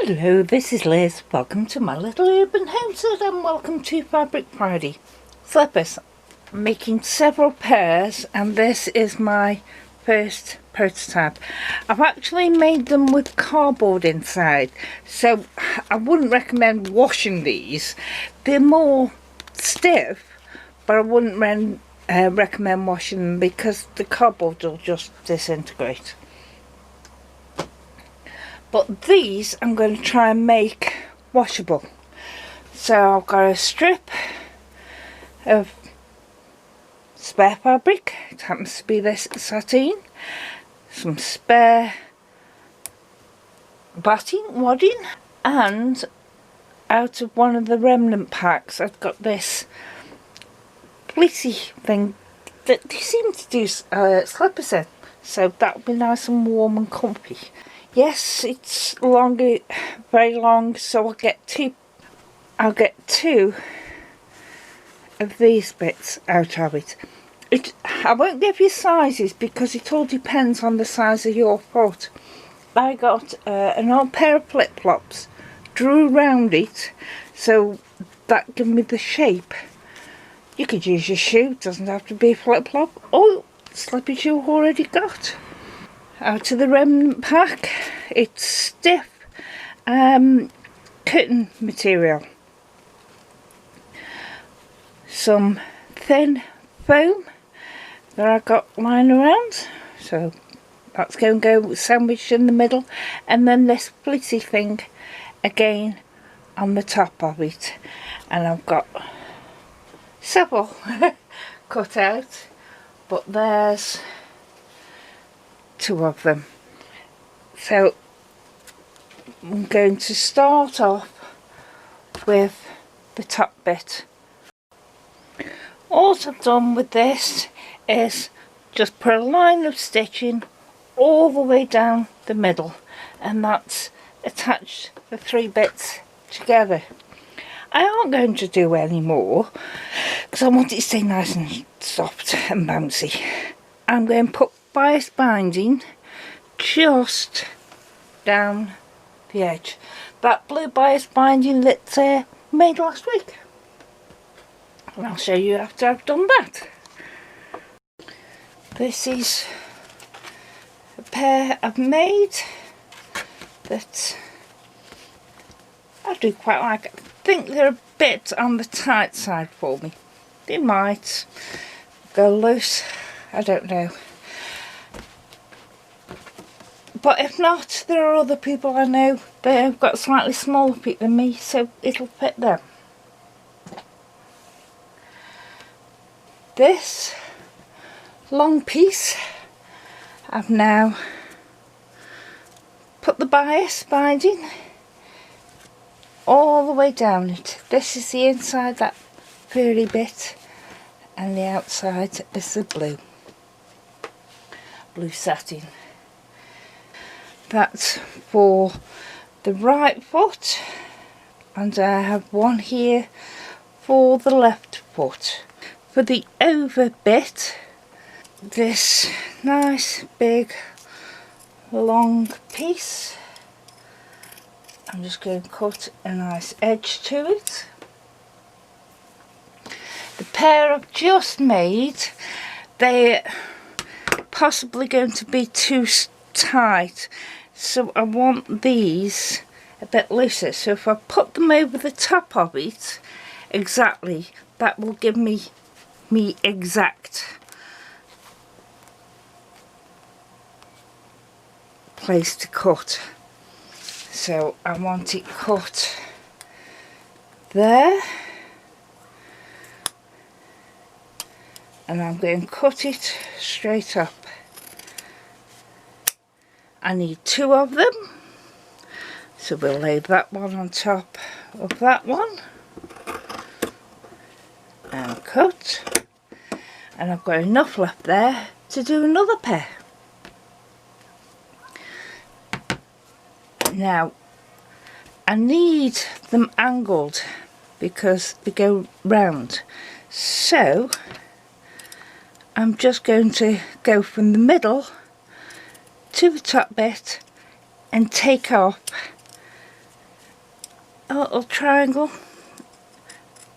Hello, this is Liz. Welcome to my little urban homestead and welcome to Fabric Friday. Slippers. I'm making several pairs and this is my first prototype. I've actually made them with cardboard inside, so I wouldn't recommend washing these. They're more stiff, but I wouldn't recommend washing them because the cardboard will just disintegrate. But these I'm going to try and make washable. So I've got a strip of spare fabric, it happens to be this sateen, some spare wadding, and out of one of the remnant packs I've got this fleecy thing that they seem to do slippers in, so that'll be nice and warm and comfy. Yes, it's longer, very long, so I'll get two of these bits out of it. I won't give you sizes because it all depends on the size of your foot. I got an old pair of flip-flops, drew round it, so that gave me the shape. You could use your shoe, it doesn't have to be a flip-flop, or slippers you've already got. Out of the remnant pack, it's stiff cotton material, some thin foam that I got lying around, so that's going to go sandwiched in the middle, and then this fleecy thing again on the top of it, and I've got several cut out, but there's two of them. So I'm going to start off with the top bit. All I've done with this is just put a line of stitching all the way down the middle, and that's attached the three bits together. I aren't going to do any more because I want it to stay nice and soft and bouncy. I'm going to put bias binding just down the edge. That blue bias binding that's made last week. And I'll show you after I've done that. This is a pair I've made that I do quite like. I think they're a bit on the tight side for me. They might go loose, I don't know. But if not, there are other people I know that have got slightly smaller feet than me, so it'll fit them. This long piece, I've now put the bias binding all the way down it. This is the inside, that furry bit, and the outside is the blue satin. That's for the right foot, and I have one here for the left foot. For the over bit, this nice big long piece, I'm just going to cut a nice edge to it. The pair I've just made, they're possibly going to be too tight, so I want these a bit looser. So if I put them over the top of it exactly, that will give me exact place to cut. So I want it cut there, and I'm going to cut it straight up. I need two of them, so we'll lay that one on top of that one and cut, and I've got enough left there to do another pair. Now I need them angled because they go round, so I'm just going to go from the middle to the top bit and take off a little triangle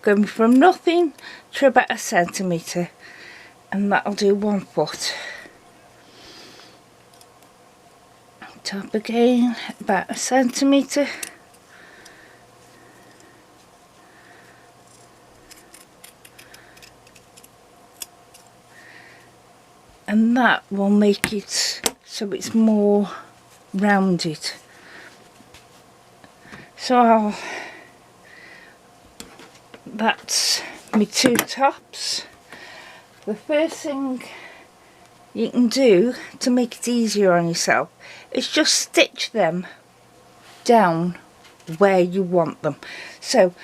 going from nothing to about a centimetre, and that'll do 1 foot. Top again about a centimetre, and that will make it so it's more rounded. So that's my 2 tops. The first thing you can do to make it easier on yourself is just stitch them down where you want them. So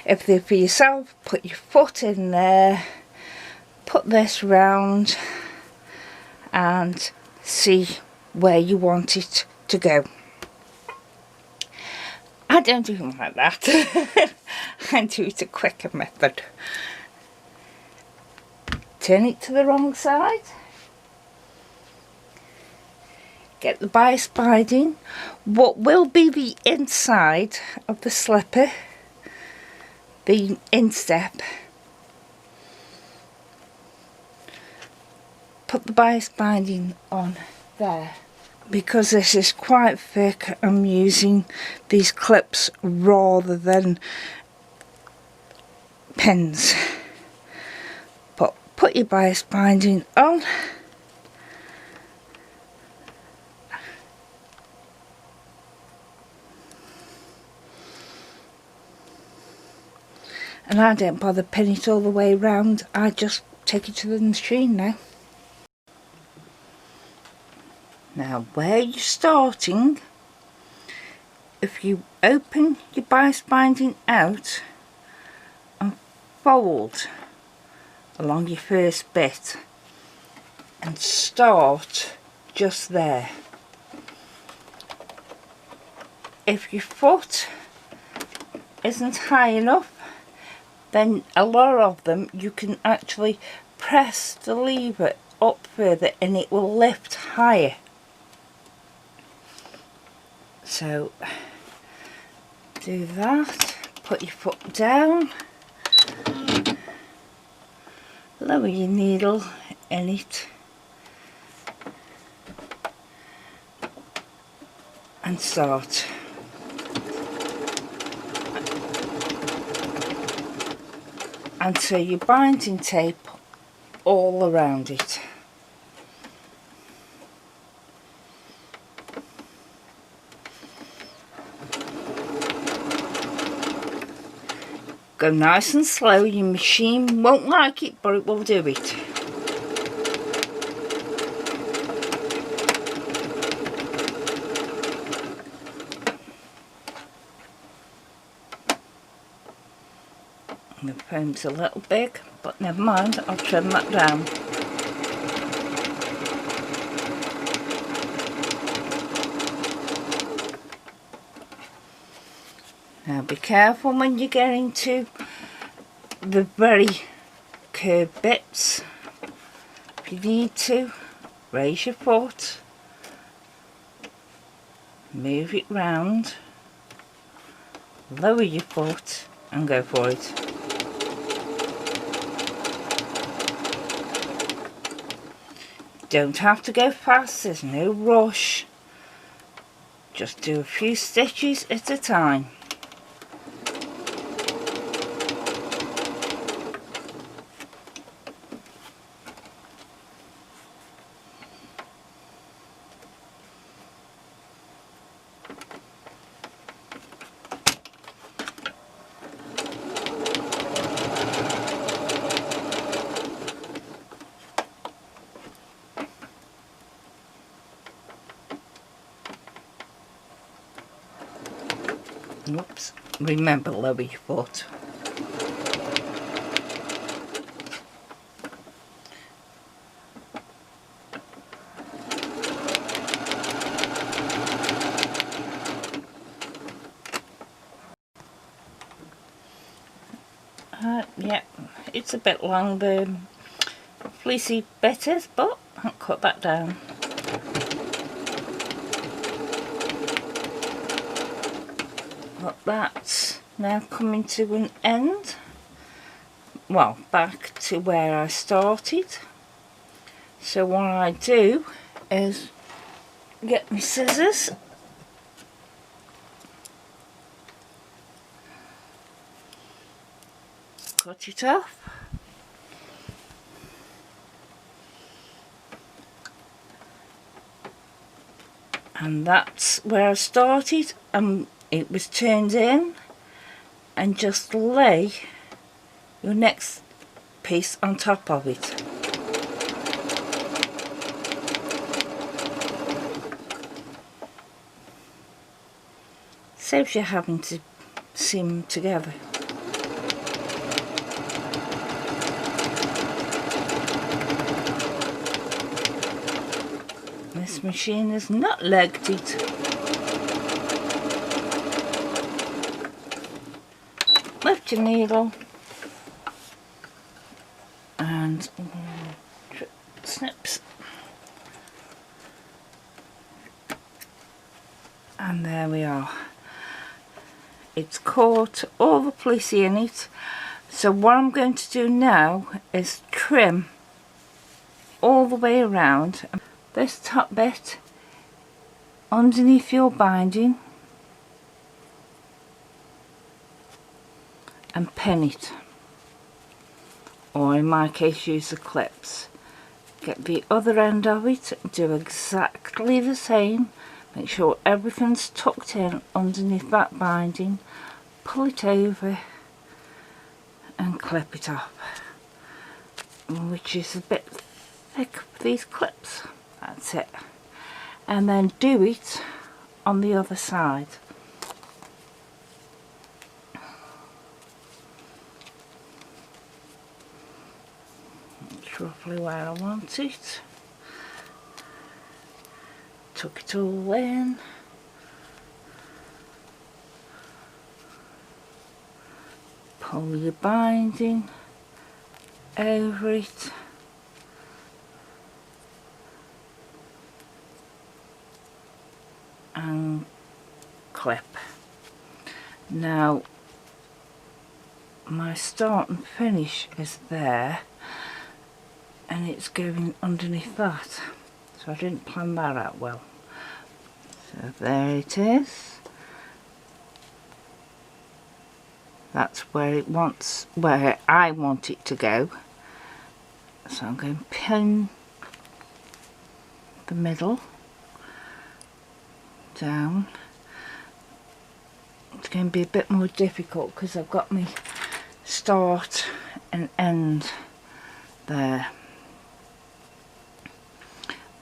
if they're for yourself, put your foot in there, put this round and see where you want it to go. I don't do them like that. I do it a quicker method. Turn it to the wrong side. Get the bias binding. What will be the inside of the slipper, the instep, put the bias binding on there. Because this is quite thick, I'm using these clips rather than pins. But put your bias binding on. And I don't bother pinning it all the way around, I just take it to the machine now. Now where you're starting, if you open your bias binding out and fold along your first bit and start just there. If your foot isn't high enough, then a lot of them you can actually press the lever up further and it will lift higher. So do that, put your foot down, lower your needle in it and start. And so you're binding tape all around it. Go nice and slow, your machine won't like it, but it will do it. And the foam's a little big, but never mind, I'll trim that down. Now be careful when you get into the very curved bits. If you need to, raise your foot, move it round, lower your foot and go for it. Don't have to go fast, there's no rush. Just do a few stitches at a time. Oops, remember lower your foot. Yeah, it's a bit long, the fleecy bit is, but I'll cut that down. But that's now coming to an end. Well, back to where I started. So what I do is get my scissors, cut it off, and that's where I started, and it was turned in, and just lay your next piece on top of it. Saves you having to seam them together. This machine is not legged it. Lift your needle and snips, and there we are. It's caught all the pussy in it. So what I'm going to do now is trim all the way around this top bit underneath your binding and pin it, or in my case use the clips. Get the other end of it, do exactly the same. Make sure everything's tucked in underneath that binding, pull it over and clip it off, which is a bit thick with these clips. That's it. And then do it on the other side. That's roughly where I want it. Tuck it all in. Pull your binding over it. And clip. Now my start and finish is there, and it's going underneath that, so I didn't plan that out well. So there it is. That's where I want it to go. So I'm going to pin the middle down. It's going to be a bit more difficult because I've got my start and end there,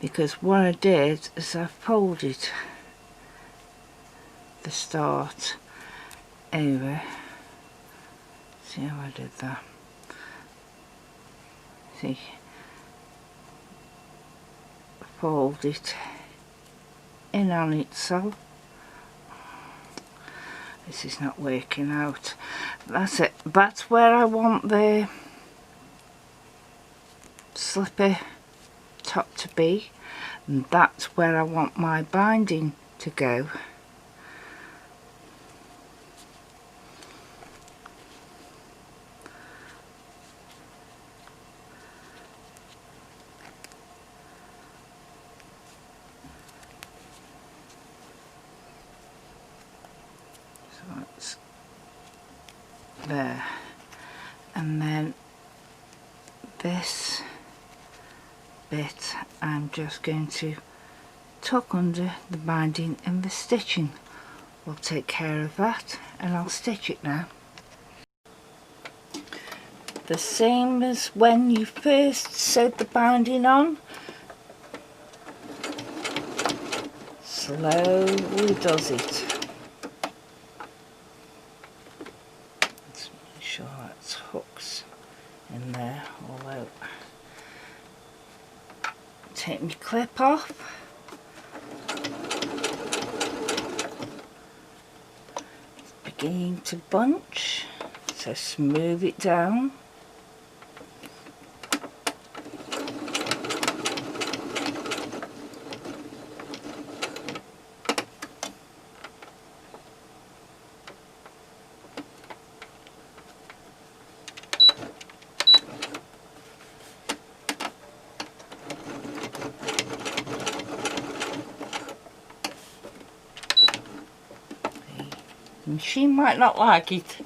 because what I did is I folded the start over. See how I did that? See, fold it in on itself. This is not working out. That's it. That's where I want the slipper top to be, and that's where I want my binding to go. That's there, and then this bit I'm just going to tuck under the binding, and the stitching will take care of that, and I'll stitch it now. The same as when you first sewed the binding on. Slowly does it. Sure, that's hooks in there, although take my clip off, it's beginning to bunch, so smooth it down. The machine might not like it.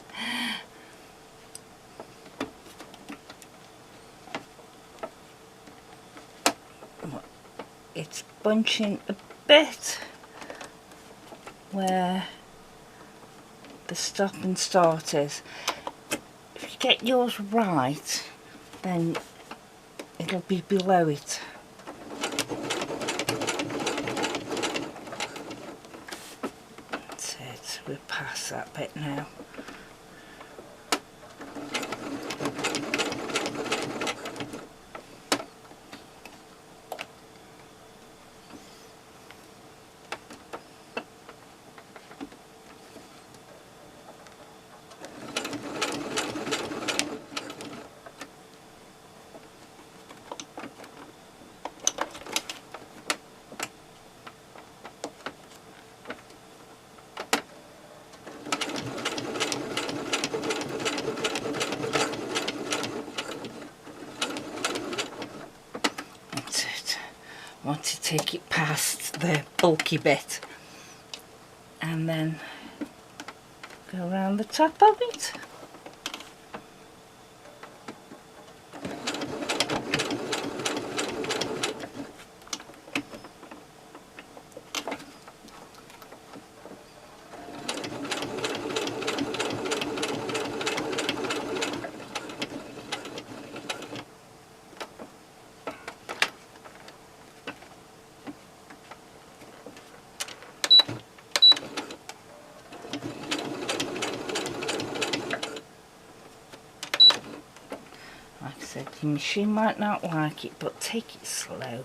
It's bunching a bit where the stop and start is. If you get yours right, then it'll be below it. That's it, we're past that bit now. Want to take it past the bulky bit and then go around the top of it. Like I said, your machine might not like it, but take it slow.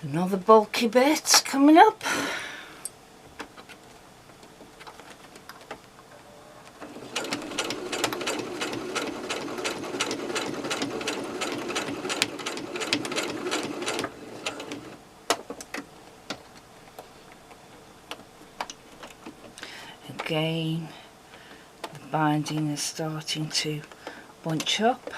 Another bulky bit coming up. Again, the binding is starting to bunch up.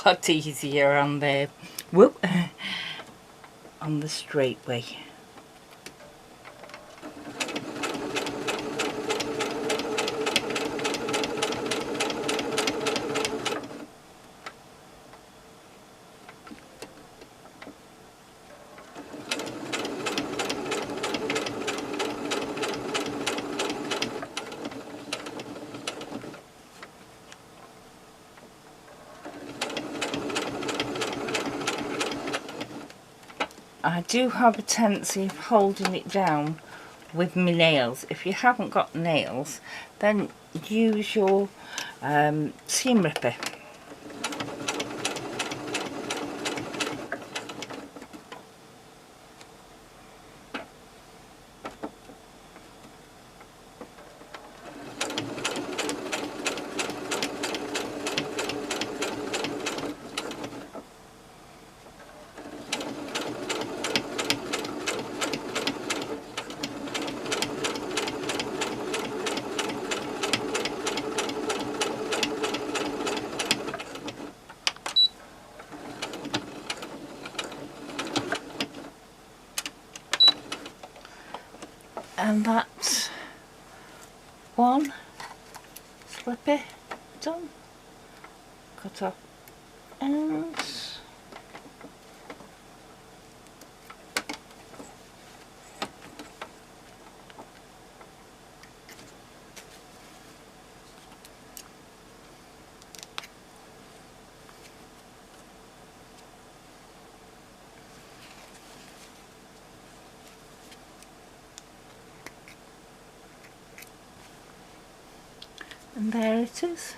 Lot easier on the on the straight way. I do have a tendency of holding it down with my nails. If you haven't got nails, then use your seam ripper. And that's one slippy done. Cut off ends. And there it is.